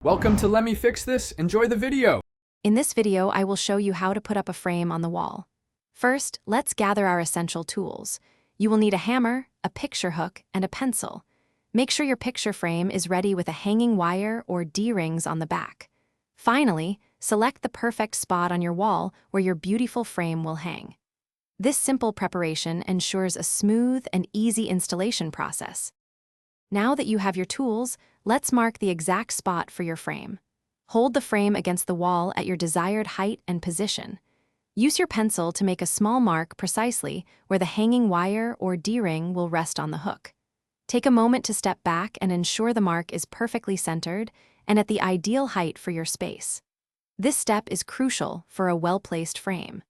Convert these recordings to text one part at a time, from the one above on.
Welcome to Let Me Fix This. Enjoy the video. In this video, I will show you how to put up a frame on the wall. First, let's gather our essential tools. You will need a hammer, a picture hook, and a pencil. Make sure your picture frame is ready with a hanging wire or D-rings on the back. Finally, select the perfect spot on your wall where your beautiful frame will hang. This simple preparation ensures a smooth and easy installation process. Now that you have your tools, let's mark the exact spot for your frame. Hold the frame against the wall at your desired height and position. Use your pencil to make a small mark precisely where the hanging wire or D-ring will rest on the hook. Take a moment to step back and ensure the mark is perfectly centered and at the ideal height for your space. This step is crucial for a well-placed frame.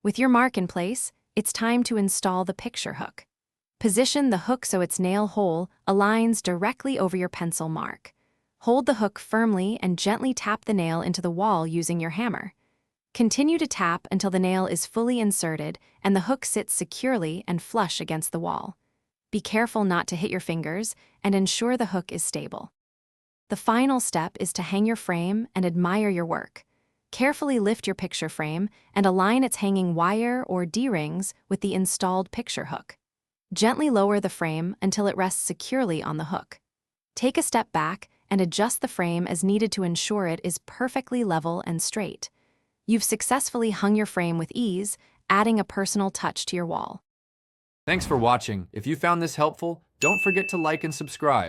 With your mark in place, it's time to install the picture hook. Position the hook so its nail hole aligns directly over your pencil mark. Hold the hook firmly and gently tap the nail into the wall using your hammer. Continue to tap until the nail is fully inserted and the hook sits securely and flush against the wall. Be careful not to hit your fingers and ensure the hook is stable. The final step is to hang your frame and admire your work. Carefully lift your picture frame and align its hanging wire or D-rings with the installed picture hook. Gently lower the frame until it rests securely on the hook. Take a step back and adjust the frame as needed to ensure it is perfectly level and straight. You've successfully hung your frame with ease, adding a personal touch to your wall. Thanks for watching. If you found this helpful, don't forget to like and subscribe.